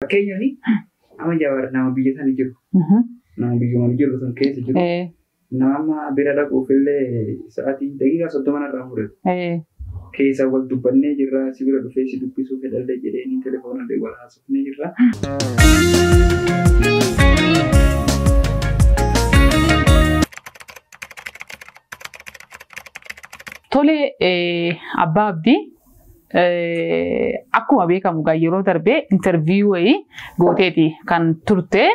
Fakkeenya fi amma Jawaar nama biyya sana jiru. Nama biyya mana jiru sun keessa jiru. Nama bira dhaquuf illee sa'aatii daqiiqaa 30 irraa fudhatu. Keessa wal dubbannee jirra si bira dhufee si dubbisuu fedhallee jedheenii telefoonallee wal haasofnee jirra. Tole Abbaa Abdii akkuma beekamu yeroo darbee interview wayii gooteeti kan turte.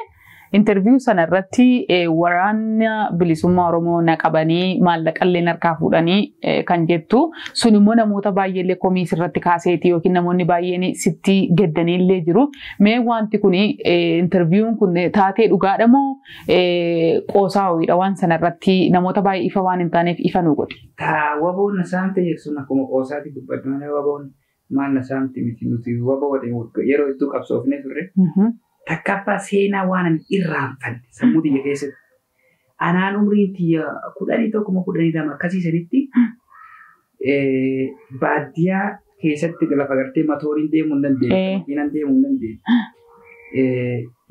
Interview sana irratti waraana bilisummaa Oromoo naqabanii maallaqallee harkaa fuudhanii kan jettu sun immoo namoota baay'eellee komiis irratti kaaseeti yookiin namoonni baay'een sitti geddaniillee jiru. Mee wanti kun interviewun kun taatee dhugaadha moo qoosaa ho'iidha waan sana irratti namoota baay'ee ifa waan hin taaneef ifa nu godhi. Waboon na saamte jechuun akkuma qoosaatti dubbadhu malee waboon maal na saamte miti nuti waboo yeroo itti qabsoofnee turre. Takkaffaa seenaa waan irraanfanne sammuu biyya keessatti. Anaan umriin tiyya 11 akkasiisanitti baadiyyaa keessatti lafa gartee matooriin deemuu hin dandeenye, makiinaan deemuu hin dandeenye.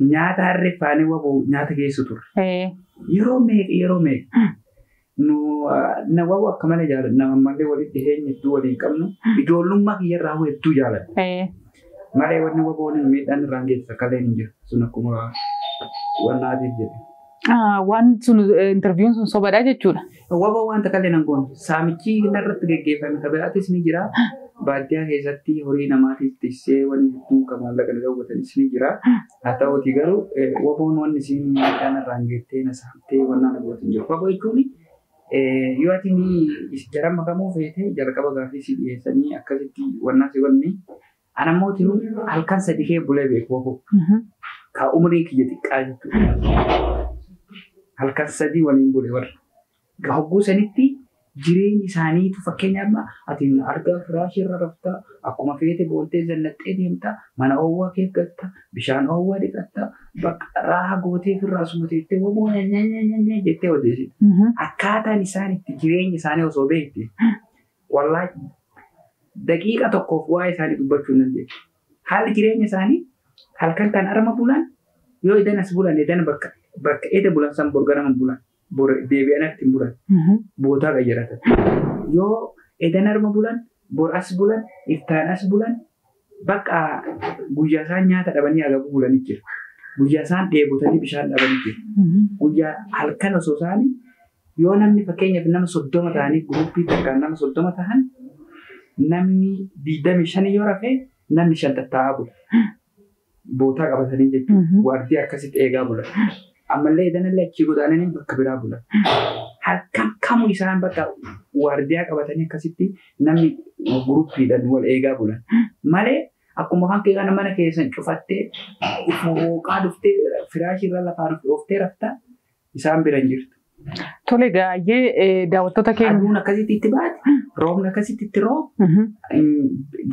Nyaata harree faanee waboo nyaata geessu turre. Yeroo meeqa na waboo akka malee jaalladha. Nama ammallee walitti dhiyeenya hedduu waliin qabnu ijoollummaa kiyyarraa hedduu jaalladha. Malee wanni waboon miidhaan irraan geessa kaleen hin jiru. Sun akkuma wannaatiif jedhe. Waan sun interviewun sun sobadhaa jechuudha. Waboo wanta kaleen hin goone. Saamichi irratti geggeeffame kabiraatis ni jira. Baadiyyaa keessatti horii namaatiif tissee wanni hedduu kan maallaqa daawwatanis ni jira. Haa ta'uutii garuu waboon wanni isiin miidhaan irraan geettee na saamtee wannaan abbootiin jiru. Waboo jechuun yoo ati jarama kamuu feete jalqaba gaaffii si dhiyeessanii akkasitti wannaasi wanni. Anammooti halkan sadi kee bulee beeku waboo. Ka umrii kiyya xiqqaa jechuudha. Halkan sadii waliin bulee warra. Hogguu sanitti jireenyi isaaniitu fakkeenyaaf ati argaa firaashii irra raftaa akkuma feete booltee zallaxxee deemtaa mana oowwaa kee galtaa bishaan oowwaa dhiqattaa bakka raaha gootee firraa sumateettee waboo nyaanyaan jettee odeessite. Akkaataan isaan itti jireenyi isaanii osoo beekte wallaahi daqiiqa tokkoof waa'ee isaanii dubbachuu hin dandeenye. Haalli jireenya isaanii halkan kan arma bulan yoo idan as bulan idan bakka eda bulan san borgaraman bulan deebi'an itti bulan bootaa qayyaratan. Yoo idan arma bulan bor as bulan iftaan as bulan bakka guyyaa isaan nyaata dhabanii agabu bulanii jiru. Guyyaa isaan dheebotanii bishaan dhabanii jiru. Guyyaa halkan osoo isaanii yoo namni fakkeenyaaf nama 30 ta'anii guruppii takkaan nama 30 ta'an namni 25 yoo rafee namni 5 tattaa'aa bula. Bootaa qabatanii jechuudha. Waardii akkasitti eegaa bula. Ammallee idanallee achii godaananii bakka biraa bula. Halkan kamuu isaan bakka waardiyaa qabatanii akkasitti namni guruppiidhaan wal eegaa bulan. Malee akkuma kan keegaan mana keessan cufattee hooqaa dhuftee firaashii irra lafaan dhooftee raftaa isaan bira hin jirtu. Tole gaayee daawwattoota keenya. Aduun akkasitti itti baate, roobni akkasitti itti roobu,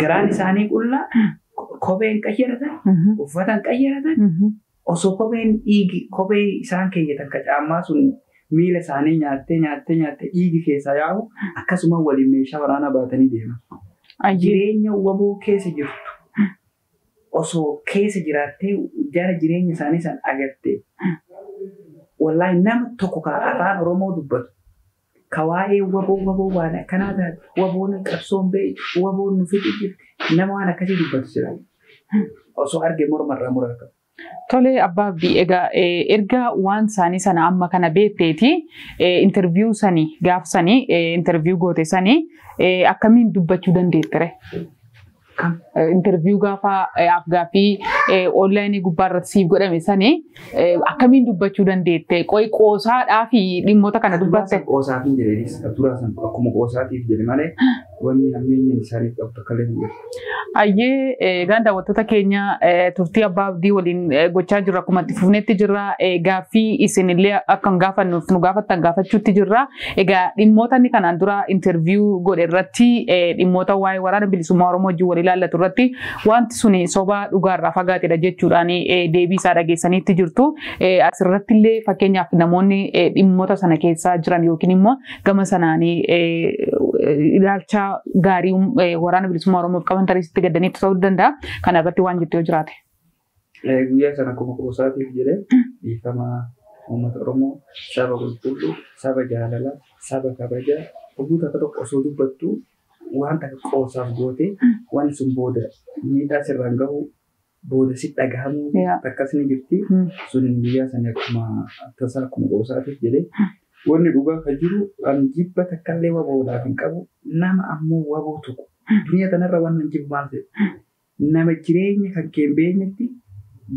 garaan isaanii qullaa, kopheen qayyaratan, uffatan qayyaratan, osoo kophee isaan keeyyatan ka caammaa sun miila isaanii nyaattee dhiigi keessaa yaa'u akkasuma waliin meeshaa waraanaa baatanii deeman. Jireenya waboo keessa jirtu osoo keessa jiraattee jara jireenya isaanii san agartee wallahi nama tokko ka afaan Oromoo dubbatu ka waa'ee waboo waan akkanaa taate waboon qabsoon ba'e waboon nu fixi jirti nama waan akkasii dubbatu jira osoo arge mormarraa murata. Tole Abbaa Abdii egaa erga waan isaanii sana amma kana beekteeti interview sanii gaafsanii interview goote sanii akkamiin dubbachuu dandeettere? Interview gaafa afgaaffii online gubbaarratti siif godhame sanii akkamiin dubbachuu dandeette? Qoosaadhaa fi dhimmoota kana dubbatte? Qoosaatiin jedheenis turaasan akkuma qoosaatiif jedhe malee wanni hammeenyaan isaaniif qabdu akka leen jedhe. Ayyee egaa daawwattoota keenya turtii Abbaa Abdii waliin gochaa jirra akkuma itti fufnetti jirra. Gaaffii isinillee akka gaafannuuf nu gaafattan gaafachuutti jirra. Egaa dhimmoota inni kanaan dura interview godhe irratti dhimmoota waa'ee waraana bilisummaa Oromoo wajjin wal ilaallatu irratti wanti suni soba dhugaarraa fagaatedha jechuudhaan deebii isaa dhageessaniitti jirtu. Asirratti illee fakkeenyaaf namoonni dhimmoota sana keessaa jiran yookiin immoo gama sanaanii ilaalcha gaarii waraana bilisummaa Oromoof qaban tarii sitti gaddaniitti ta'uu danda'a. Kana irratti waan jettu yoo jiraate. Guyyaa sana akkuma qoosaatiif jedhee dhiifama uummata Oromoo saba qulqulluu, saba jaalalaa, saba kabajaa oguu takka tokko osoo dubbattuu waan takka qoosaaf gootee waan sun booda miidhaa sirraan gahu booda si dhagahamuu akkasni jirti. Sun guyyaa sana akkuma tasaa akkuma qoosaatiif jedhee wanni dhugaa kan jiru an jibba takkallee waboodhaaf hin qabu nama ammoo waboo tokko. Dunia tanarra waan hin jibbu maal ta'e nama jireenya kan kee hin beeknetti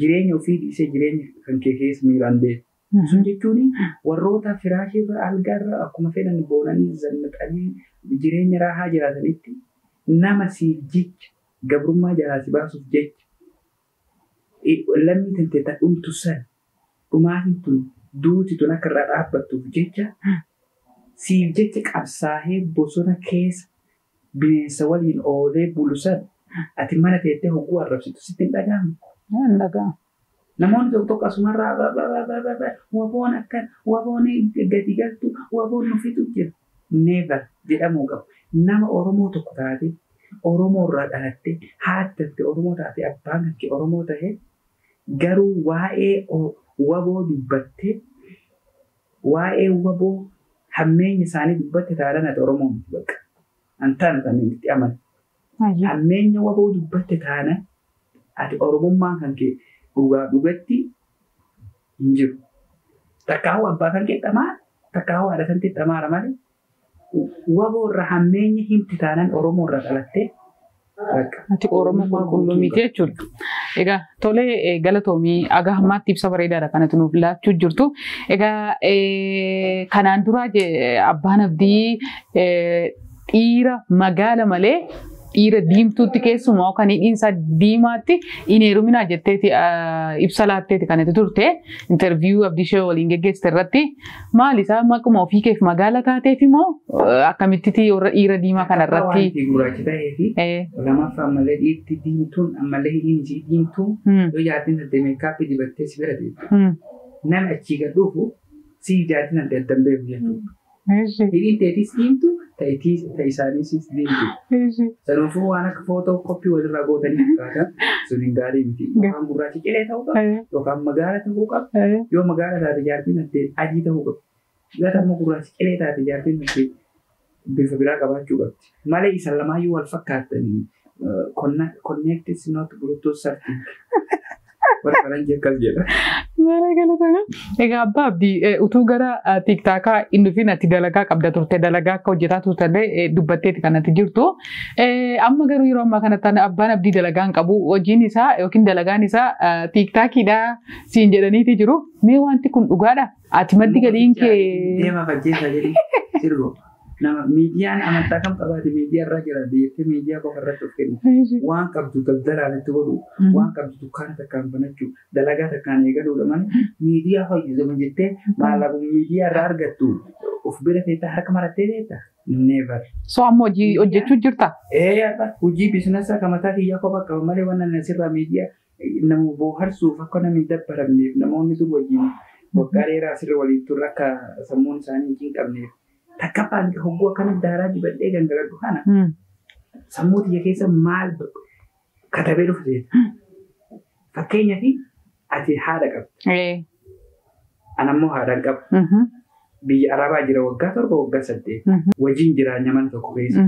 jireenya ofii dhiisee jireenya kan kee keessa miilaan deema. Sun jechuun warroota firaashirra algaarra akkuma fedhan boonanii zannaqanii jireenya raahaa jiraatanitti nama siif jecha gabrummaa jalaa si baasuuf jecha lammii tantee ta dhumtu san dhumaatiin tun duuti tun akka irraa dhaabbattuuf jecha siif jecha qabsaahee bosona keessa bineensa waliin oolee bulu san ati mana teettee hogguu arrabsitu sitti hin dhagahamu. Namoonni tokko tokko asumarraa waboon akkan waboon gadi galtu waboon nufitu jira. Never jedhamuu qabu. Nama Oromoo tokko taate Oromoo irraa dhalatte haati taate Oromoo taate abbaan kee Oromoo ta'e garuu waa'ee waboo dubbatte waa'ee waboo hammeenya isaanii dubbatte taadhaan ati Oromoo miti bakka. Antaan isaanii itti amanu. Hammeenya waboo dubbatte taana ati Oromummaan kan kee dhugaa dhugatti hin jiru. Takkaawuu abbaa kan kee xamaa takkaawuu haadha kan kee xamaara malee waboo irra hammeenya himti taanaan Oromoo irra dhalattee ati Oromoo qulqulluu miti jechuudha. Egaa tolee galatoomii aga hammaatti ibsa bareedaadha kanatti nuuf laachuu jirtu. Egaa kanaan dura abbaan abdii dhiira magaala malee dhiira diimtuutti keessumaa kan hidhiinsa diimaatti hin heeruminaa jetteeti ibsa laatteeti kanatti turte interviyuu abdishee waliin geggeessite irratti maali isaa maquma ofii keef magaala taateef immoo akkamitti dhiira diimaa kanarratti. Wanti gurraacha ta'ee fi lammaffaa ammallee dhiirti diimtuun ammallee hidhiinsi diimtuun yoo jaatin sadde meekaappii dibattee si bira deemtu. Nama achii gad dhufu si jaatin adda addan beeku jechuudha. Hidhiin teetis diimtu ta'isaanis diimtu. Sanuufuu waan akka footoo koppii walirraa gootanii fakkaatan sun hin gaarii miti. Yookaan gurraacha cilee ta'uu qaba yookaan magaala ta'uu qaba. Yoo magaala taate jaartiin adda adii ta'uu qaba. Yoo ammoo gurraacha cilee taate jaartiin adda bifa biraa qabaachuu qabdi. Malee isa lamaayyuu wal fakkaatanii connected not bluetooth sartii. Warqalaan jeekas jedha. Maala galatama. Egaa abbaa abdii utuu gara tiktaakaa hin dhufin ati dalagaa qabda turte dalagaa akka hojjetaa turtellee dubbatteeti kanatti jirtu. Amma garuu yeroo ammaa kanatti abbaan abdii dalagaa hin qabu hojiin isaa yookiin dalagaan isaa tiktaakiidha siin jedhaniiti jiru. Mee wanti kun dhugaadha? Ati maddi galiin kee. Deema fakkeessa jedhee sirgo. Nama miidiyaan amantaa kam qabaate miidiyaa irraa jira jettee miidiyaa qofa irratti of kennu. Waan qabdu daldalaan itti godhu, waan qabdu dukkaana takkaan banachuu, dalagaa takkaan eegaluudha malee miidiyaa fayyadamu jettee maallaqa miidiyaa irraa argattu of bira teetta harka marattee teetta. Never. So amma hojii hojjechuu jirta? Hojii biizinasa kan mataa kiyyaa qofa qaba malee waan asirraa miidiyaa nama bohaarsuuf akka namni dabbaramneef namoonni dur wajjin waggaa dheeraa asirra waliin turre akka sammuun isaanii hin qabneef. Takka paanti hogguu akkana daaraa dibadhee gangaladhu kana sammuu tiyya keessa maal katabee dhufte. Fakkeenyaaf ati haadha qabda. Anammoo haadha hin qabu. Biyya Arabaa jira waggaa 7 waggaa 8 wajjin jiraanya mana tokko keessa.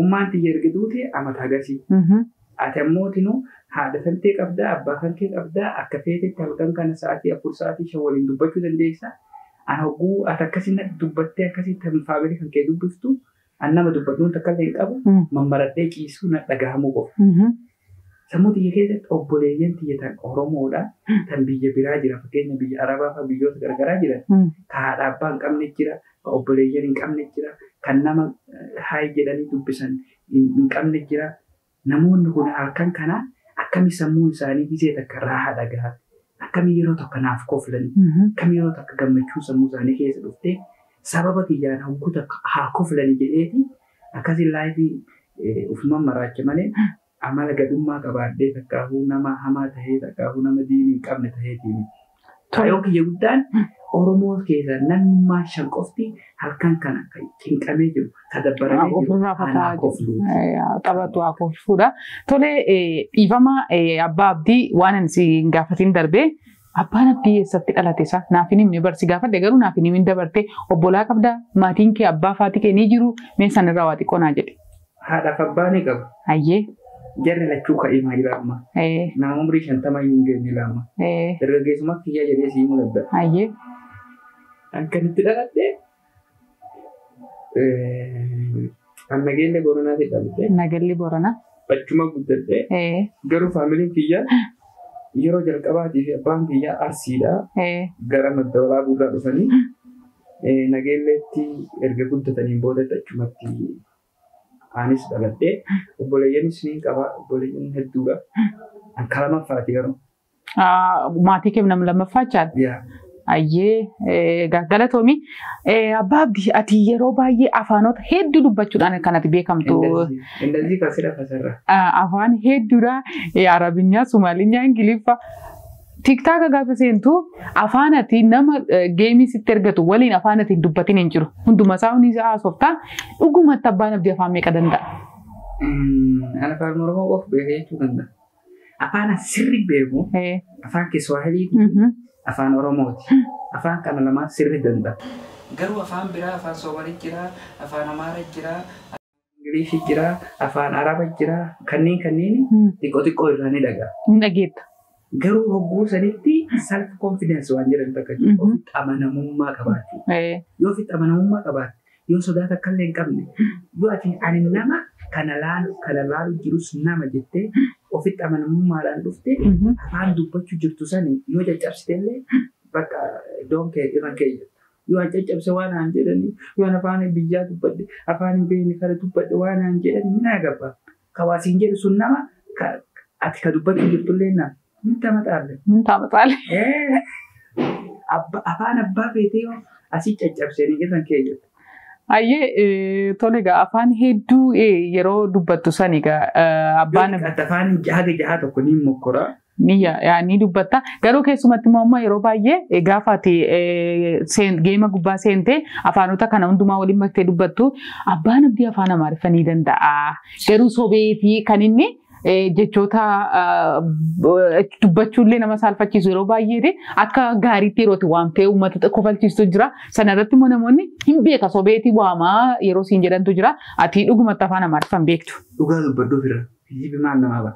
Ummaan tiyya ergituuti amata agarsiisa. Ati ammoo tinuu haadha tantee qabdaa abbaa tantee qabdaa akka feetetti halkan kana sa'aatii 4 sa'aatii 5 waliin dubbachuu dandeessaa. Ana hogguu ati akkasiin dubbattee akkasitti faamilii kan kee dubbiftu an nama dubbatuun takka illee hin qabu mammaradhee ciisuu na dhagahamuu qofa. Sammuu tiyya keessatti obboleeyyan tiyya tan Oromoodha tan biyya biraa jira fakkeenya biyya Arabaa fi biyyoota garagaraa jiran ka haadha abbaa hin qabne jira ka obboleeyyan hin qabne jira kan nama haay jedhanii dubbisan hin qabne jira. Namoonni kun halkan kana akkami sammuun isaanii gisee takka raahaa dhagahaa. Akkami yeroo tokko naaf koflanii, akkami yeroo tokko gammachuu sammuu isaanii keessa dhuftee sababa kiyyaan hogguu takka haa koflanii jedheeti akkasiin laayifii ufumaan maraacha malee amala gadummaa qabaadhee takkaafuu nama hamaa tahee takkaafuu nama diinii hin qabne taheetiin. Kaayoo kiyya guddaan Oromoo keessa namummaa shan qofti halkan kana kan cinqamee jiru kadabbaramee ofirraa jiru fataa anaa koflu. taphatu haa kofluudha. Tole dhiifama abbaa abdii waan ani si hin gaafatiin darbee abbaan abdii eessatti dhalate isaa naaf hin himne barsi gaafadhe garuu naaf hin himin dabarte obbolaa qabda maatiin kee abbaa faatii kee ni jiru mee sanirraa waa xiqqoo naa jedhe. Haadhaaf abbaa ni qabu. Ayyee. Jarri lachuu ka'ee maal ilaama? Nama umrii 50 iyyuu hin geenye ilaama. Dargaggeessummaa kiyyaa jedhee sii mul'ata. Ayyee. Akkanitti dhaladhee Nageellee Booranaatti dhaladhee. Nageellee Booranaa. Achuma guddadhee garuu faamiliin kiyyaa yeroo jalqabaatii fi abbaan kiyyaa Arsiidha. Gara Madda Gurraa dhufanii Nageelleetti erga guddataniin boodatti achumatti anis dhaladhee obboleeyyanis ni qaba obboleeyyan hedduudha. Akka lamaffaati garuu. Maatii kee nama lammaffaa jaalladha. Ayyee galatoomi. Abbaa abdii ati yeroo baay'ee afaanota hedduu dubbachuudhaan kanatti beekamtu. Indazii kasira kasarra. Afaan hedduudha. Arabinyaa, Somaaliyaa, Ingiliffa. TikTok gaafa seentu afaan ati nama geemii sitti ergatu waliin afaan ati dubbatin hin jiru. Hunduma isaa hundi isaa haasoftaa dhugumatti abbaan abdii afaan meeqa danda'a? Ana afaan Oromoo qofa beekee jechuu danda'a. Afaan sirri beeku afaan Kiswahilii afaan Oromooti. Afaan kana lamaan sirri danda'a. Garuu afaan biraa afaan Soomaalii jira, afaan Amaaraa jira, Ingilifii jira, afaan Arabaa jira. Kanneen xiqqoo xiqqoo irraa ni dhaga'a. Ni dhageetta. Garuu hogguu sanitti self confidence waan jedhan takka jiru ofitti amanamummaa qabaachuu. Yoo ofitti amanamummaa qabaatte yoo sodaata akkallee hin qabne yoo ati ani nama kana laalu jirus nama jettee ofitti amanamummaadhaan dhufte afaan dubbachuu jirtu sani yoo caccabsitellee bakka iddoon kee irra keeyya. Yoo an caccabse waan aan jedhani yoo afaan biyyaa dubbadhe afaan beekni kana dubbadhe waan aan jedhani mina gabba. Kawaasiin jedhu sun nama ati ka dubbachuu jirtullee nama. Minta mataale. Minta mataale. Afaan abbaa feetee asii caccabsanii irraan keeyyatu. Ayyee tole egaa afaan hedduu yeroo dubbattu san egaa abbaan afaan jaha tokko ni mokkora. Ni dubbatta. Garuu keessumatti immoo yeroo baay'ee gaafa ati geema gubbaa seentee afaanota kana hundumaa waliin maktee dubbattu abbaan abdii afaan Amaariffaa ni danda'a. Garuu sobeetii kan inni jechoota dubbachuullee nama saalfachiisu yeroo baay'ee akka gaariitti yerootti waamtee uummata kofalchiistu jira. Sana irratti immoo namoonni hin beeka sobeetii waamaa yeroo siin jedhantu jira. Ati dhugumatti afaan Amaariffaan beektu. Dhugaa dubbadhu ofirra. Hijjibi maal namaa ba'a?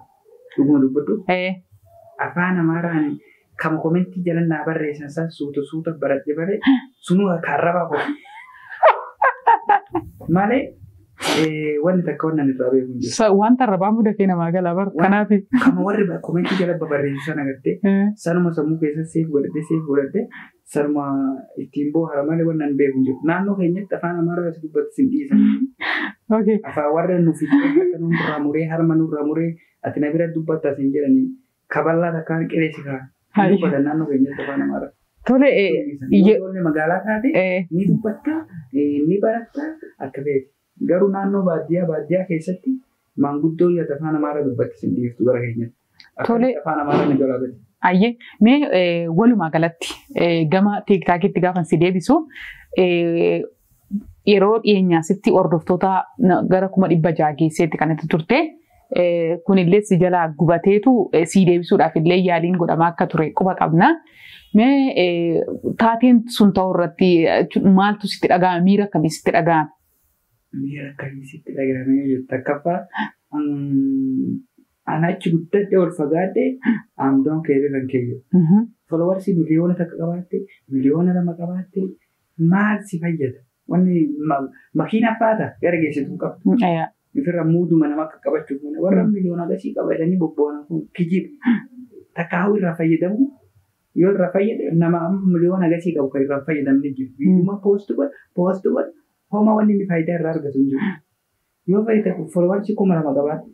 Dhuguma dubbadhu? Afaan Amaaraan kama komentii jalan naa barreessan isaa suuta baradhe bare sunuu karraba koo. Malee wanti takka wannan irraa beeku jiru. Wanta arrabaa mudatee namaa galaa bara kanaaf. Kama warri komentii jala barreessu sana agartee sanuma sammuu keessa seef godhadhe sanuma ittiin boohara malee wannan beeku jiru. Naannoo keenyatti afaan Amaaraa as dubbatu sin dhiisan. Afaan warra nufi akka nurraa muree harma nurraa muree ati na bira dubbatta sin jedhanii kaballaa takkaan qireessi kaa. Dubbatan naannoo keenyatti afaan Amaaraa. Tole ijoollee magaalaa taate ni dubbatta ni baratta akka beeku. Garuu naannoo baadiyyaa keessatti maanguddoo yaada afaan Amaaraa dubbatti sin dhiiftu gara keenyatti. Tole afaan Amaaraa ni jalaabati. Ayyee mee walumaa galatti gama tiiktaakitti gaafan si deebisu yeroo dhiyeenyaasitti hordoftoota gara 600 geesseetti kan itti turte. Kunillee si jalaa gubateetu si deebisuudhaaf illee yaaliin godhamaa akka ture quba qabna. Mee taateen sun ta'uu irratti maaltu sitti dhaga'ame? Miira akkamii sitti dhaga'ame? Miira akkamii sitti dhaga'ame jettu akkaffaa ana achi guddadhe ol fagaadhe amdoon keerran keeyyo. Followersi miliyoona takka qabaatte miliyoona 2 qabaatte maal si fayyada? Wanni makiina baata gara geessitu qabdu. Ifirra muuduma nama akka qabachuuf warra miliyoona gasii qabatanii bobboonan kun kijib takkaa'uu irraa fayyadamu yoo irraa fayyade nama miliyoona gasii qabu kan irraa fayyadamne jiru. Biyyuma poostu godha homa wanni inni faayidaa irraa argatu hin jiru. Yoo fayyada followersi 2,000 qabaate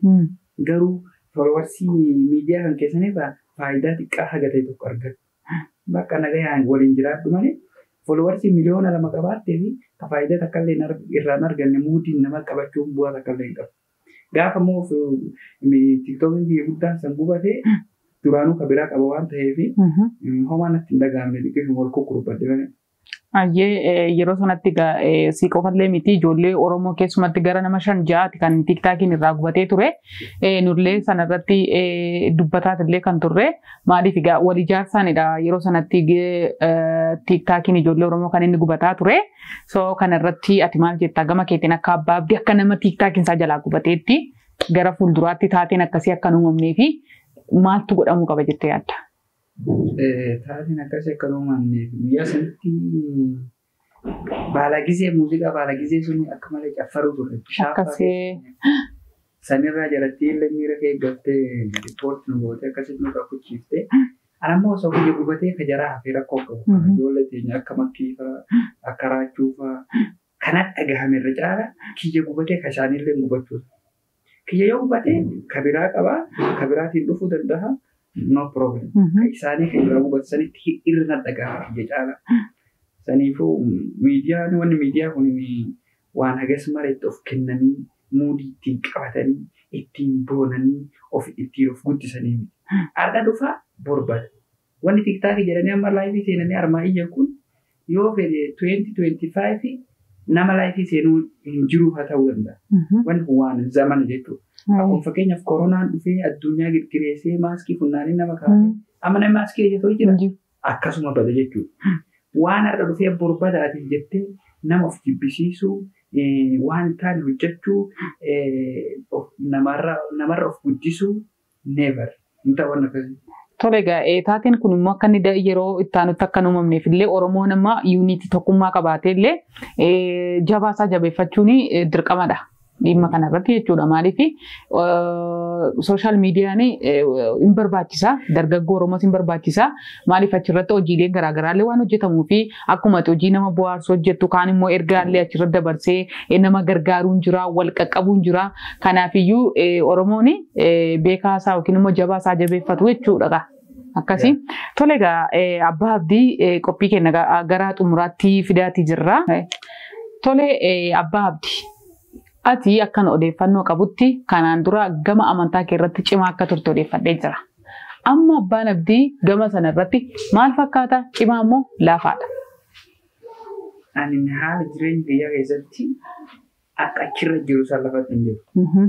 garuu followersi miidiyaa kan keessanirraa faayidaa xiqqaa haga ta'e tokko argatu. Bakka nagayaan waliin jiraadhu malee followersi miliyoona 2 qabaattee fi faayidaa takka illee irraan arganne muudiin nama qabachuun bu'aa takka illee hin qabu. Gaafa immoo tiiktookiin biyya guddaan san gubatee duraanuu kan biraa qaba waan ta'eef homaa natti hin dhagahamne liqeef wal kukurubbadde. Ayyee yeroo sanatti si qofallee miti ijoollee Oromoo keessumatti gara nama 5-6 kan tiiktaakiin irraa gubatee ture. Nullee sanarratti dubbataatillee kan turre maaliif egaa wal ijaarsaanidha yeroo sanatti tiiktaakiin ijoollee Oromoo kan inni gubataa ture. So kanarratti ati maal jettaa gama keetiin akka abbaa abdii akka nama tiiktaakiin isaa jalaa gubateetti gara fuulduraatti taateen akkasii akka hin uumamnee fi maaltu godhamuu qaba jettee yaadda? Taateen akkasii akka hin uumamne guyyaa sanatti baala gizee muuziqaa baala gizee sun akka malee caffaruu ture. Akkasii. Sanirraa jalatti illee miira kee galtee riippoortii nu gootee akkasitti nu qaqqachiiftee. Anammoo osoo biyya gubatee ka jaraa hafee rakkoo qabu. Ijoollee teenya akka makkii fa'aa akka raachuu fa'aa kanaan dhagahame irra caala kiyya gubatee ka isaanillee gubachuu. Kiyya yoo gubatee ka biraa qabaa ka biraatiin dhufuu danda'a. No problem. Isaanii kan biraa gubatsanitti irra dhagahaa kiyya caala. Saniifuu miidiyaan wanni miidiyaa kun waan hagas mareetti of kennanii muudii ittiin qabatanii ittiin boonanii ittiin of guddisanii. Arga dhufaa borbada. Wanni tiiktaakii jedhanii amma laayifii seenanii armaa iyyan kun yoo fedhe 2025 nama laayifii seenuu hin jiru haa ta'uu danda'a. Wanni kun waan zamana jechuudha. Akkuma fakkeenyaaf koronaan dhufee addunyaa girgireessee maaskii funnaanii nama kaa'ee amma namni maaskii hojjetoo jira akkasuma bada jechuudha. Waan har'a dhufee borbadaatiif jettee nama of jibbisiisuu waan taane hojjechuu namarra of guddisuu never. Waan akkasii. Tole egaa taateen kun immoo akka inni yeroo itti aanutti akka hin uumamneef illee Oromoon amma yuunitii tokkummaa qabaatee illee jabaasaa jabeeffachuun dirqamadha. Dhimma kanarratti jechuudha. Maaliif sooshaal miidiyaan hin barbaachisa. Dargaggoo Oromoos hin barbaachisa. Maaliif achirratti hojiileen garaagaraallee waan hojjetamuu fi akkuma hojii nama bohaarsu hojjettu kaan immoo ergaallee achirratti dabarsee nama gargaaruun jira, wal qaqqabuun jira. Kanaafiyyuu Oromoon beekaasaa yookiin immoo jabaasaa jabeeffatu jechuudha. Akkasii. Tole egaa abbaa abdii qophii keenya gara xumuraatti fidaatii jirra. Tole abbaa abdii. Ati akkan odeeffannoo qabutti kanaan dura gama amantaa kee irratti cimaa akka turte odeeffadhee jira. Amma abbaan abdii gama sana irratti maal fakkaata? Cimaa immoo laafaadha. Ani haala jireenya biyya keessatti akka achirra jiru san lafatti hin jiru.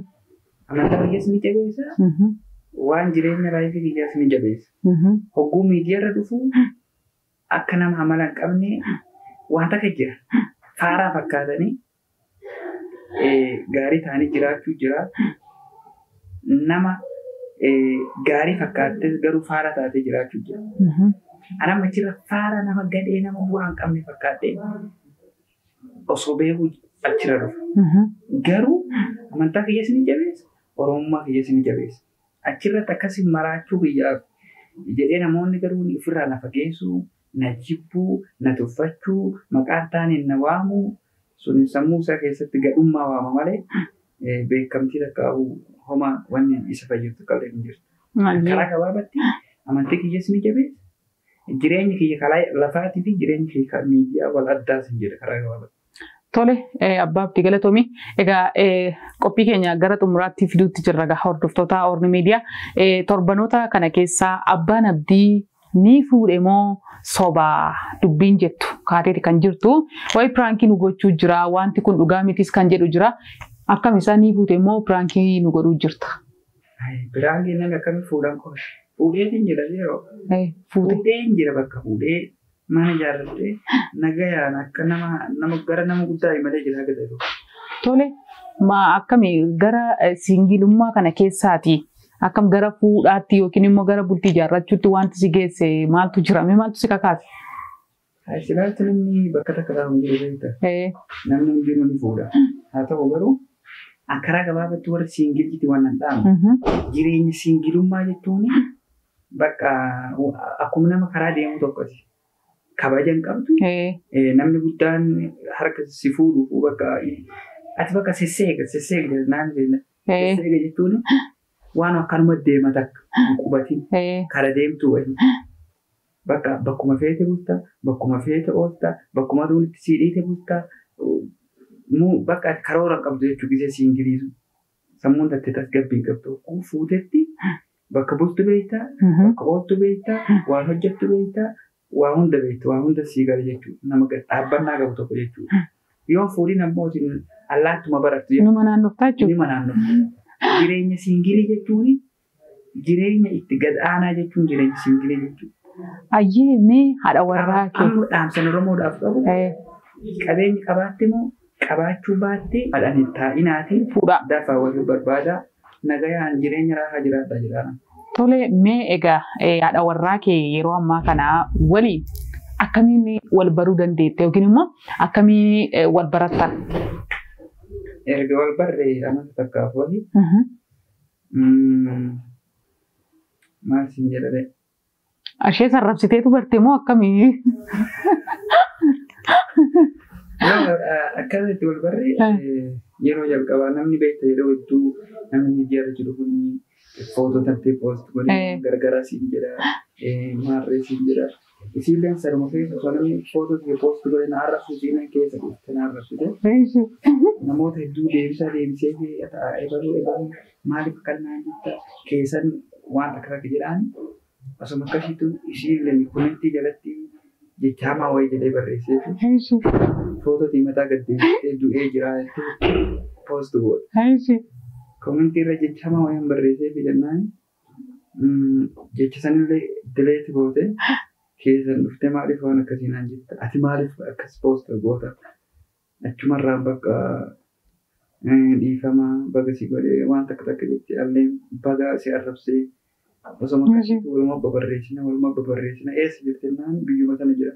Amantaa biyyaas ni jabeessa. Waan jireenya laayifii biyyaas ni jabeessa. Hogguu miidiyaarra dhufu akka nama amala hin qabne waan takka jira. Faaraa fakkaatanii gaarii ta'anii jiraachuu jira. Nama gaarii fakkaattee garuu faara taatee jiraachuu jira. Anam achirra faara nama gadhee nama bu'aa hin qabne fakkaattee osoo beekuu achirra dhufa. Garuu amantaa kiyyaas ni jabeessa. Oromummaa kiyyaas ni jabeessa. Achirratti akkasiin maraachuu biyyaaf jedhee namoonni garuu ofirraa na fageessuu, na jibbuu, na tuffachuu, maqaan taaniin na waamuu. Sun sammuu isaa keessatti gadhummaa waama malee beekamtii takka homaa wanni isa fayyadu qallee hin jirtu. Karaa gabaabatti amantii kiyyaas ni jabeessa. Jireenyi kiyya lafaatii fi jireenyi kiyya miidiyaa wal addaas hin jedha karaa gabaabatti. Tole abbaa abdii galatoomii. Egaa qophii keenya gara xumuraatti fiduutti jirra hordoftoota Orni Miidiyaa. Torbanoota kana keessaa abbaan abdii ni fuudhe moo sobaa dubbiin jettu kaateeti kan jirtu. Wayi piraankii nu gochuu jira wanti kun dhugaa mitis kan jedhu jira. Akkam isaa ni fuute moo piraankii nu godhuu jirta? Piraankii namni akkami fuudhan qofa. Fuudhee jira yeroo. Fuudhee jira bakka fuudhee mana ijaarratee nagayaan akka nama gara nama guddaa malee jira agarra. Tole akkami gara singilummaa kana keessaati. Akkam gara fuudhaatti yookiin immoo gara bultii ijaarrachuutti wanti si geesse maaltu jira? Maaltu si kakaase? Silaatti namni bakka takka taa'u jiru beekta. Namni hundinuu ni fuudha. Haa ta'u garuu karaa gabaabatti warri siingilitti waan hin dhaamu. Jireenya siingilummaa jechuun bakka akkuma nama karaa deemu tokkoti. Kabaja hin qabdu. Namni guddaan harka si fuudhu bakka ati bakka sesseega naan jenna. Sesseega jechuun waan akkanuma deema takka qubatiin kara deemtu wayii. Bakka bakkuma feete bultaa, bakkuma feete ooltaa, bakkuma duunitti siidhiite bultaa. Bakka karoora qabdu jechuun gisee siingiliisu. Sammuun tattee tasgabbii qabdu. Kun fuutetti bakka bultu beektaa, bakka ooltu beektaa, waan hojjettu beektaa, waa hunda beektu, waa hunda sii gala jechuudha. Nama dhaabbannaa qabu tokko jechuudha. Yoo fuudhin ammoo allaattuma barattu jechuudha. Numa naannoftaa jechuudha. Numa naannoftaa. Jireenya siingilii jechuun jireenya itti gad aanaa jechuun jireenya siingilii jechuudha. Ayyee mee haadha warraa kee. Amma dhaamsan Oromoodhaaf qabu. Qabeenyi qabaatte moo qabaachuu baatte haadhaan hin taa'inaatiin fuudha. Dafaa walii barbaada. Nagayaan jireenya raahaa jiraata jedhama. Tole mee egaa haadha warraa kee yeroo ammaa kana waliin akkamiin wal baruu dandeette yookiin immoo akkamiin wal barattan? Erga wal barree amata takkaaf wali maal siin jedhame? Ashee sarrabsiteetu barte moo akkamii? Akkasitti wal barree yeroo jalqabaa namni beekta yeroo hedduu namni miidiyaarra jiru kun footoo tattee poost godhee gargaaraa siin jedha maarree siin jedha. Isiilleen saruma keessa osoo namni footoo ta'e poost godhee na arrabsu isiilleen keessa dhuftee na arrabsite. Namoota hedduu deebisee eebaluu maaliif kannaan jetta keessan waan akka jedhaan asuma akkasiitu isiilleen kunuuntii jalatti jecha hamaa wayii jedhee barreessee footootii mataa gaddeessitee du'ee jira jettee poost godhe. Komintii irra jecha hamaa wayii barreessee fi jennaan jecha sanillee dileeti goote keessan dhuftee maaliif waan akkasii naan jetta ati maaliif akkas poost goota achumarraan bakka dhiifamaa baga si godhee waan takka jettee alleen baga si arrabsee osoo akkasitti walumaa babarreessina eessa jirtennaan biyyuma sana jira.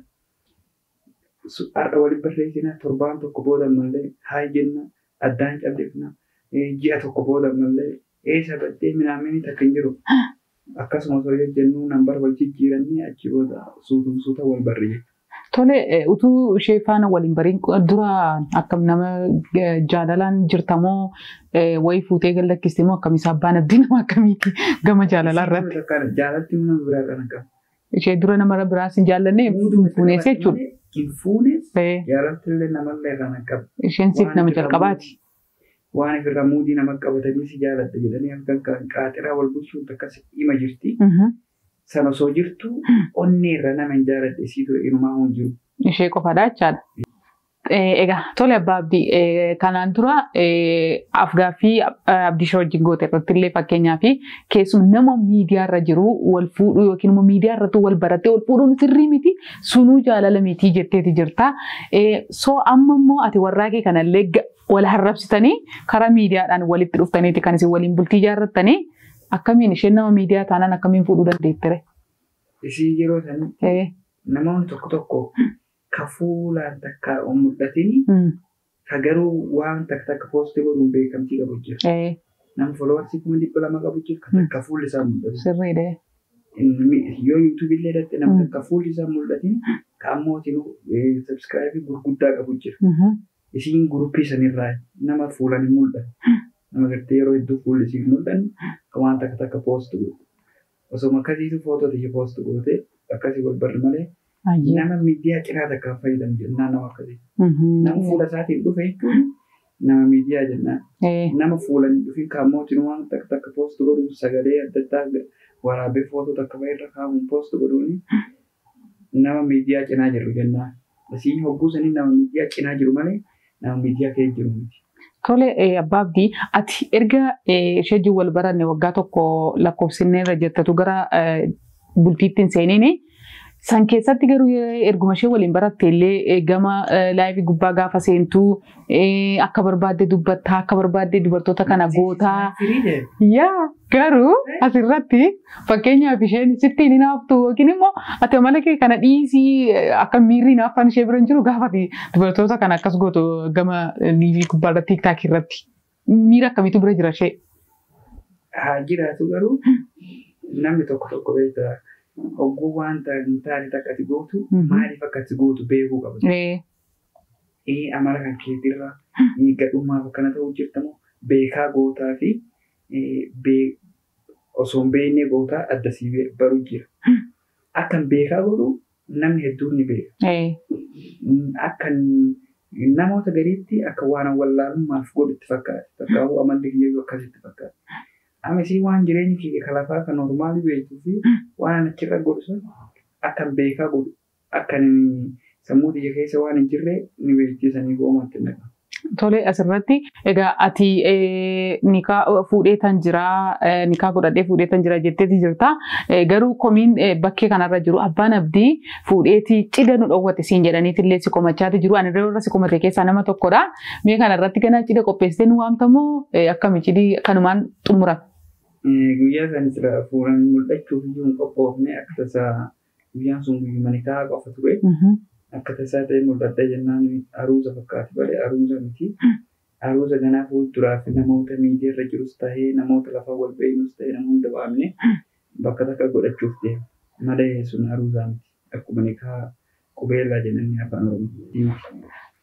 Har'a waliin barreessina torbaan tokko booda mallee haa jenna addaan calleefna ji'a tokko booda mallee eessa baddee minaamini takka hin jiru. Akkasuma osoo jennu nambar wal jijjiirannee achi booda suuta wal barree. Tole utuu ishee faana waliin bariin dura akkam nama jaalalaan jirtamoo wayii fuutee gallakkiste moo akkamiis abbaan abdii nama akkamiiti gama jaalalaa irratti? Jaalatti nama biraa kana qaba. Ishee dura nama biraas hin jaallanne fuunees jechuudha. Hin fuunees jaalatti illee namallee kana qaba. Isheen siif nama jalqabaati. Waan ifirraa muudii nama qabatanii si jaalatta jedhanii halkan qaaxiraa wal bulchuun takkas hima jirti. Sana osoo jirtu onnee irra nama hin jaaladhe siitu inumaa hin jiru. Ishee qofaadha jechaadha. Egaa tole abbaa abdii kanaan dura afgaaffii abdishee wajjin goote irratti illee fakkeenyaa fi keessumaa nama miidiyaarra jiru wal fuudhuu yookiin immoo miidiyaarratti wal barattee wal fuudhuun sirrii miti sunuu jaalala miti jetteeti jirta. So amma immoo ati warraa kee kanallee wal harrabsitanii karaa miidiyaadhaan walitti dhuftaniiti kan isin waliin bultii ijaarrattanii akkamiin isheen nama miidiyaa taanaan akkamiin fuudhuu dandeettere? Ishii yeroo sanitti namoonni tokko ka fuulaan takka mul'atini ka garuu waan takka poostii godhuun beekamtii qabu jira. Nama foloowarsii 200 qabu jira ka fuulli isaa mul'atu. Sirriidha. Yoo yuutuubii illee irratti nama takka fuulli isaa mul'atini ka ammootiin sabskiraayibii gurguddaa qabu jira. Isiin guruppii sanirraa nama fuulan hin mul'atu. Nama gartee yeroo hedduu fuulli isiin mul'anne waan takka poost godhu. Osoo akkasiitu footoo ta'e poost goote akkasii wal barre malee nama miidiyaa cinaa takkaan fayyadamu jennaan nama akkasii. Nama fuula isaatiin dhufe jechuun nama miidiyaa jennaan. Nama fuulan dhufi kaamootiin waan takka poost godhuun sagalee adda addaa waraabee footoo takka fa'irra kaamuun poost godhuun nama miidiyaa cinaa jiru jennaan. Asii hogguu sanii nama miidiyaa cinaa jiru malee nama miidiyaa keessa jiru miti. Tole abbaa abdii ati erga ishee wal baranne waggaa tokko lakkoofsinnee irra jirtatu gara bultiittiin seeniini san keessatti garuu erguma ishee waliin baratte illee gama laayivii gubbaa gaafa seentuu akka barbaadde dubbattaa akka barbaadde dubartoota kana gootaa yaa garuu asirratti fakkeenyaaf isheen sitti hin hinaaftu yookiin immoo ati amala kee kana dhiisii akka miirri hinaaffaan ishee bira hin jiru gaafati dubartoota kana akkas gootu gama laayivii gubbaa irratti tiktaakii irratti miira akkamiitu bira jira ishee? Haa jiraatu garuu namni tokko beektaa. Hogguu wanta hin taane takka ati gootu maaliif akka ati gootu beekuu qabda. Amala kan keetirraa gadhummaaf akkana ta'uu jirtamoo beekaa gootaa fi osoo hin beeknee gootaa addasii baruu jira. Akkan beekaa godhu namni hedduun ni beeka. Akkan namoota gariitti akka waan wallaalummaaf godhu itti fakkaata. Takkaawuu amalli kiyyoo akkasitti fakkaata. Amma si waan jireenyi kee kalafaa kan normaalii beektuu fi waan achirra godhu sun akkan beekaa godhu akkan sammuu biyya keessa waan hin jirre ni beeksisanii goomatti naqa. Tole asirratti egaa ati nikaa fuudhee tan jira nikaa godhadhee fuudhee tan jira jetteeti jirta garuu komiin bakkee kanarra jiru abbaan abdii fuudheeti cidha nu dhowwate siin jedhaniitillee si komachaati jiru ani irra si komate keessaa nama tokkodha mee kanarratti ganaa cidha qopheessitee nu waamtamoo akkami cidhi kanumaan xumurame. Guyyaa sana jira fuudhan mul'achuuf iyyuu hin qophoofne akka tasaa guyyaan sun guyyuma nikaa qofa ture. Akka tasaa ta'e mul'adha jennaan aruusa fakkaate bare aruusa miti. Aruusa ganaa fuulduraaf namoota miidiyaarra jirus ta'ee namoota lafa wal beeknus ta'ee namoota waamne bakka takka godhachuuf deema. Malee sun aruusaa miti. Akkuma nikaa qubeellaa jennanii afaan Oromoo.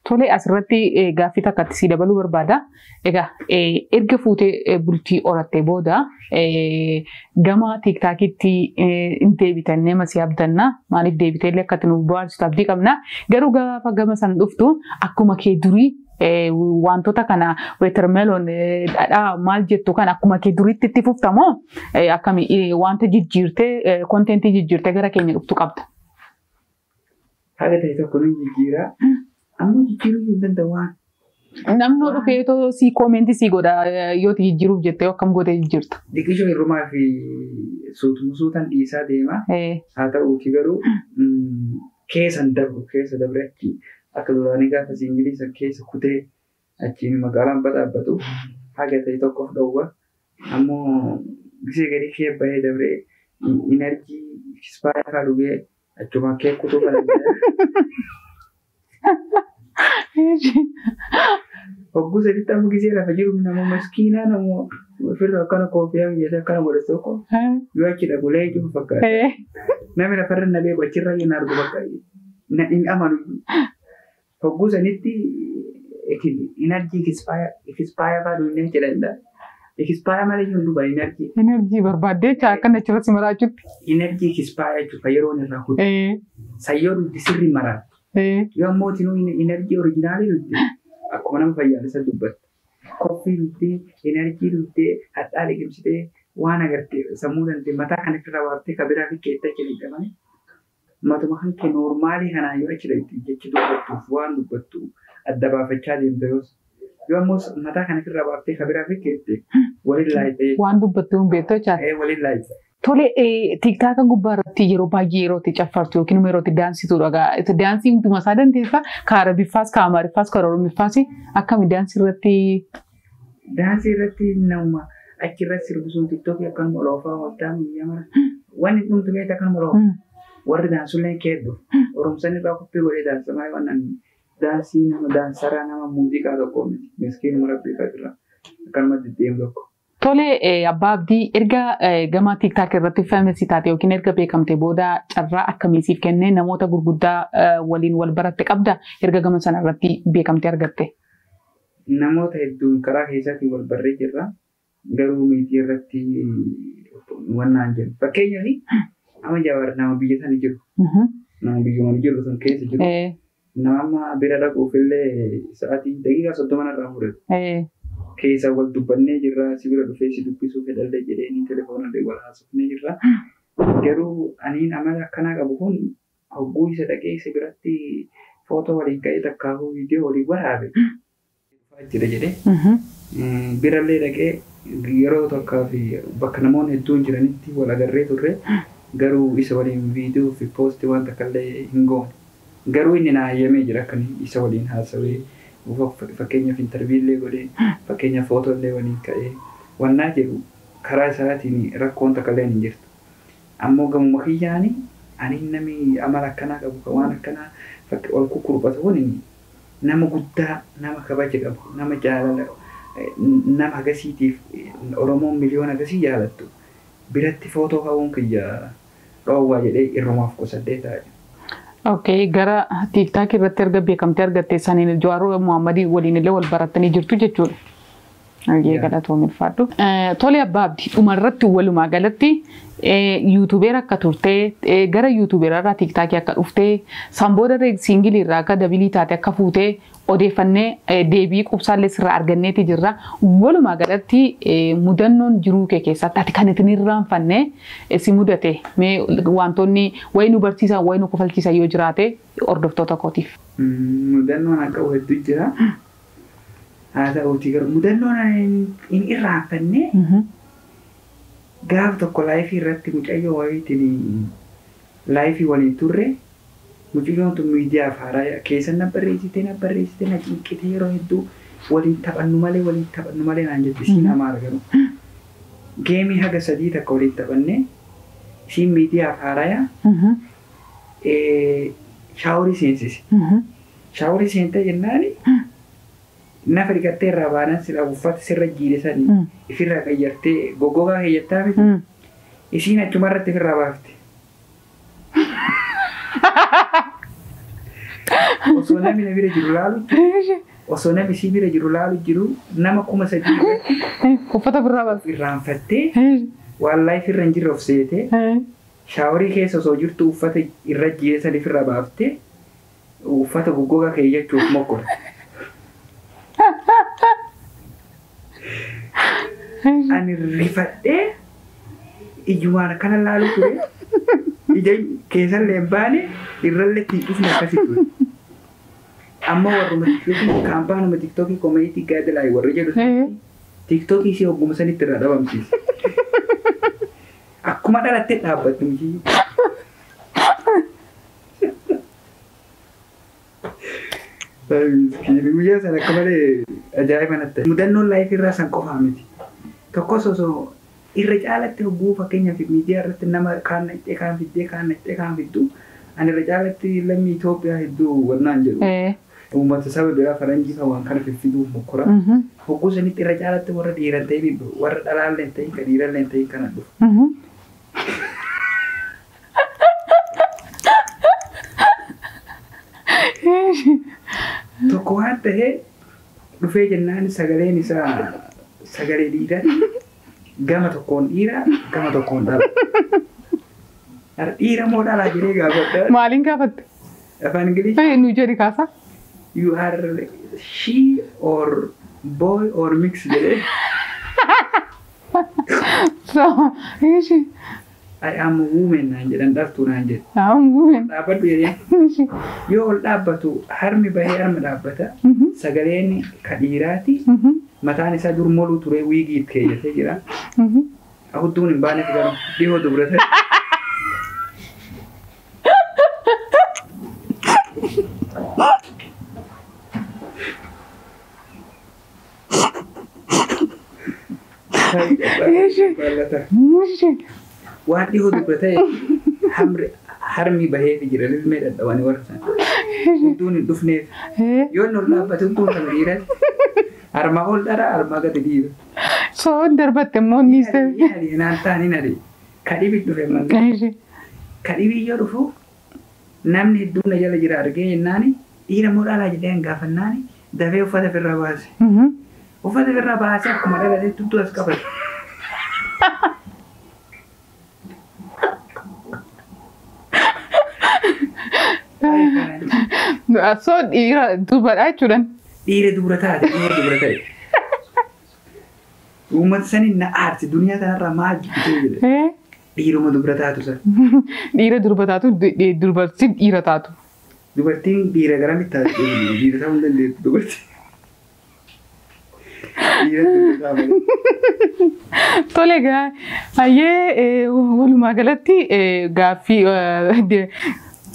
Tole asirratti gaaffii takkatti si dabaluu barbaada. Egaa erga fuutee bultii horattee booda gama tiiktaakitti hin deebitannee masii abdanna. Maaliif deebitee illee akkatti nuuf bohaarsitu abdii qabna. Garuu gaafa gama san dhuftu akkuma kee durii wantoota kana weetermeeloon dhadhaa maal jettu kan akkuma kee duriitti itti fuftamoo akkami wanta jijjiirtee konteentii jijjiirtee gara keenya dhuftu qabda. Haala ta'e tokko ni jijjiira. Ammoo jijjiiruu hin danda'u. Namni dhufee si koomentii si godha yoo jijjiiruuf jettee akkam gootee jijjiirta. Dhiqishoo hirrumaa fi suutaan dhiisaa deema. Haa ta'uuti garuu keessan darbu keessa dabretti akka duraanii gaafa Ingiliisa keessa kutee achiin magaalaan badhaabatu haga ta'e tokkoof dhowwa. Ammoo gisee gadi kee bahee dabree inerjii ispaayaa dhugee achuma kee kutuu kana Hogguu sadiitti amma gisee lafa jiru nama maskiinaa nama ofirra akkana koofiyaa biyya akkana godhatu tokko yoo achi dhagulee jiru fakkaata. Namni lafarra na beeku achirra hin argu bakka hin amanu. Hogguu sanitti inerjii ikispaayaa fa'aa duwwee jedhanidha. Ikispaayaa malee hin dhufa inerjii. Inerjii barbaaddee akka achirra si maraachutti. Inerjii ikispaayaa jechuudha yeroo irraa kutu. Sayyoo dhugdi sirrii maraatu. Yoo ammoo tinuu inerjii oriijinaalii dhugdi akkuma nama fayyaalessa dubbatta. Koffii dhugdee, inerjii dhugdee, hadhaa liqimsitee waan agartee sammuu dandee mataa kan irra waartee kabiraa fi keetta jedhama malee. Matuma kan kee noormaalii kanaa yoo achi dhaqxi jechi dubbattuuf waan dubbattu adda baafachaa deemte yoo ammoo mataa kan irra waartee kabiraa fi keette waliin laayitee. Waan dubbattu hin beektu jechaadha. Waliin laayitee. Tole tiiktaaka gubbaa irratti yeroo baay'ee yeroo itti caffartu yookiin yeroo itti daansituudha. Daansii hunduma isaa dandeessaa ka Arabiffaas ka Amaariffaas ka Oromiffaas akkami daansii irratti. Daansii irratti nama achirratti sirbisuun tiktookii akkanuma loofaa waltaa guyyaa mara. Wanni dhumtu beektaa akkanuma loofa. Warri daansullee keeddu. Oromsaan irraa qophii godhee daansa malee waan daansii nama daansaraa nama muuziqaa tokko miti. Miskiinuma rabbii irraa akkanuma deddeemu tokko. Tole abbaa abdii erga gama tiiktaak irratti feemisi taate yookiin erga beekamte booda carraa akkamiisiif kennee namoota gurguddaa waliin wal baratte qabda erga gama sana irratti beekamte argatte. Namoota hedduun karaa keessatti wal barree jirra garuu miitii irratti wannaan jiru. Fakkeenyaaf amma Jawaar nama biyya sana jiru. Nama biyyuma jiru sun keessa jiru. Nama bira dhaquuf illee sa'aatii daqiiqaa 30 irraa fudhatu. Keessa wal dubbannee jirra si bira dhufee si dubbisuu fedhallee jedheenii telefoonallee wal haasofnee jirra. Garuu aniin amala akkanaa qabu kun hogguu isa dhaqee isa biratti footoo waliin ka'ee takkaafuu viidiyoo waliin waraabe. Jira jedhee birallee dhaqee yeroo tokkoo fi bakka namoonni hedduun jiranitti wal agarree turre garuu isa waliin viidiyoo fi poostii waan takkaallee hin goone. Garuu inni na hayyamee jira akkan isa waliin haasawee. Fakkeenyaaf intarviillee godhee fakkeenyaaf footollee waliin ka'ee wannaa jedhu karaa isaatiin rakkoon takkaallee hin jirtu. Ammoo gamuma kiyyaanii ani namni amala akkanaa qabu kan waan akkanaa ol kukurphatu kun nama guddaa nama kabaja qabu nama jaalala nama agasiitiif Oromoon miliyoona agasii jaalattu biratti footoo ka'uun kiyya dhoowwaa jedhee irrumaaf qosadhee taa'e. Okay, gara TikTok irratti erga beekamtee argatte saniin Jawaar Mohammadii waliin illee wal barattanii jirtu jechuudha. Hagee galatoon ulfaadhu. Tole abbaa abdii dhumarratti walumaa galatti yuutuubeer akka turtee gara yuutuubeerarraa tiiktaakii akka dhuftee sanbooda siingilii irraa akka dabilii taate akka fuutee odeeffannee deebii qubsaallee sirraa arganneeti jirra. Walumaa galatti mudannoon jiruu kee keessatti ati kan ittiin irraanfanne si mudate mee wantoonni wayi nu barsiisan wayi nu kofalchiisan yoo jiraate hordoftoota kootiif. Mudannoon akka hedduu jira. Haa ta'uutii garuu mudannoon hin irraanfanne gaaf tokko laayifii irratti mucayyoo wayiitiin laayifii waliin turre mucayyoon tun miidiyaaf haaraa keessa na barreessite na cinqite yeroo hedduu waliin taphannu malee naan jetti isiin hamaa argamu. Geemii haga 3 takka waliin taphanne isiin miidiyaaf haaraa shaaworii seensise. Shaaworii seentee jennaani nafa dhiqattee irraa baanaan sila uffata sirra jiidhesanii ifirraa qayyartee goggogaa keeyyattaa miti isiin achuma irratti ifirraa baafte. Osoo namni na bira jiru laalu osoo namni si bira jiru laalu jiru nama 3,000 irratti uffata birraa baafte irraanfattee waan laayif irra hin jirre of seetee shaaworii keessa osoo jirtu uffata irra jiidhesan ifirraa baaftee uffata goggogaa keeyyachuuf mokkora. Ani rifadhee ijumaan kana laalu ture ija keessallee baane irrallee tiidhufne akkasii ture. Amma warruma tiktookii kaampaanuma tiktookii koomediitii gaadilaayi warri jedhu tiktookii isii hogguma sanitti irraa dhabamsiise. Akkuma dhalattee dhaabbattu miti. Guyyaa sana akka malee ajaa'iba natti. Mudannoon laayifii irraa san qofaa miti. Tokkos osoo irra caalatti hogguu fakkeenyaaf miidiyaa irratti nama kaan naqxee kaan fiddee kaan naqxee kaan fiddu ani irra caalatti lammii Itoophiyaa hedduu wannaan jedhu. Uummata saba biraa faranjii kan waan kana fiffiduuf mokkora. Hogguu sanitti irra caalatti warra dhiiran ta'e warra dhalaallee hin ta'in kan dhiirallee hin ta'in kana dhufu. Tokko waan ta'ee dhufee jennaan sagaleen isaa sagalee dhiiraa gama tokkoon dhiira gama tokkoon dhala. Dhiira moo dhalaa jedhee gaafadha. Maaliin gaafatte? Afaan Ingiliffaa. Nu jedhi kaasa. You are she or boy or mix jedhee. So, I am a woman naan jedhan dhaltuu naan jedhe. I am a woman. Dhaabbadhu jedhee. Yoo ol dhaabbatu harmi bahee harma dhaabbata. Sagaleen ka dhiiraati. Mataan isaa dur moluu ture wiigii keeyyatee jira. Ahudduun hin baaneef garuu dhihoo dubrate. Waan dhihoo dubrate harmi bahee jira lilmee dhadhawanii warra sana. Hudduun hin dhufneef yoo inni ol dhaabbate hudduun kan dhiiraati. Arma ol dara arma gadi dhiira. So darbatte immoo ni se. Naan taani nari. Kadhibi dhufe manni. Kadhibi yoo dhufu namni hedduun na jala jira argee jennaani dhiira moo dhalaa jedhee gaafannaani dafee uffata ofirraa baase. Uffata ofirraa baasee akkuma dhalatee tuttuu as qabate. So dhiira dubaraa jechuudhaan. Dhiira dubra taate dhiira dubra ta'e. Uummata sanii na aarti duniyaa kanarraa maal jibbitee jedhe. Dhiiruma dubra taatu sana. Dhiira durba taatu dubartiin dhiira taatu. Dubartiin dhiira garamitti taatu dhiira ta'uu hin dandeettu dubartiin. Dhiira dubra taatu. Tole egaa hayyee walumaa galatti gaaffii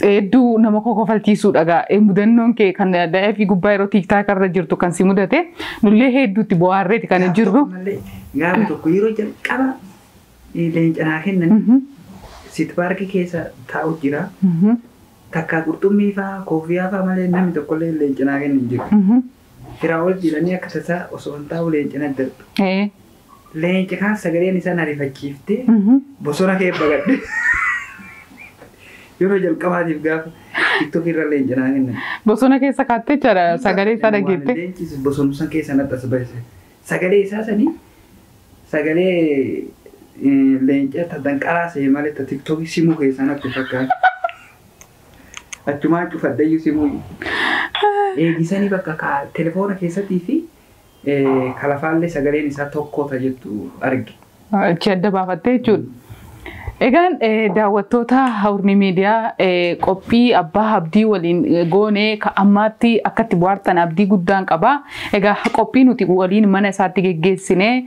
hedduu nama kofalchiisuudha egaa mudannoon kee kan daa'imfi gubbaa yeroo tiiktaak irra jirtu kan si mudate nullee hedduutti bu'aarreeti kan jirru. Gaafa tokko yeroo jalqaba leencanaa kennan siit paarkii keessa taa'u jira. Takkaa qurxummii fa'aa koofiyaa fa'aa malee namni tokkollee leencanaa kennan jiru. Firaa ol jiranii akka tasaa osoo hin taa'u leencana darbu. Leenci kaan sagaleen isaa ariifachiiftee bosona kee bagadhe. Yeroo jalqabaatiif gaafa tiktok irra leencanaa kennan. Bosona keessa kaattee jira sagalee isaa dhageette. Leencis bosona keessa natti as baase. sagalee isaa sanii sagalee leencata danqaraa see malee TikTok simuu keessan akka fakkaatu. Achumaan cufadhayyuu simuu. Eegisanii bakka telefoona keessattii fi kalafaallee sagaleen isaa tokkota jettu arge. Achi adda baafattee jechuudha. Egaan daawwattoota Hawurni Miidiyaa qophii abbaa abdii waliin goonee ammaatti akkatti bohaartan abdii guddaan qaba. Egaa qophii nuti waliin mana isaatti geggeessinee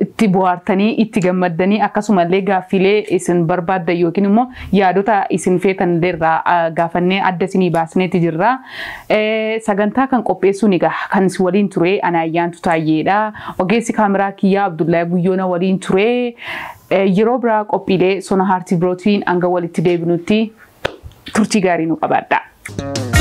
itti bohaartanii itti gammaddanii akkasumallee gaaffilee isin barbaaddan yookiin immoo yaadota isin feetan irraa gaafannee adda isinii baasneeti jirra. Sagantaa kan qopheessuun egaa kan isin waliin ture ana Ayyaantu Taayyeedha. Ogeessi kaameraa kiyyaa Abdullahi Guyyoona waliin ture. Yeroo biraa qophiilee sona haartii birootiin hanga walitti deebinutti turtii gaarii nu qabaadha.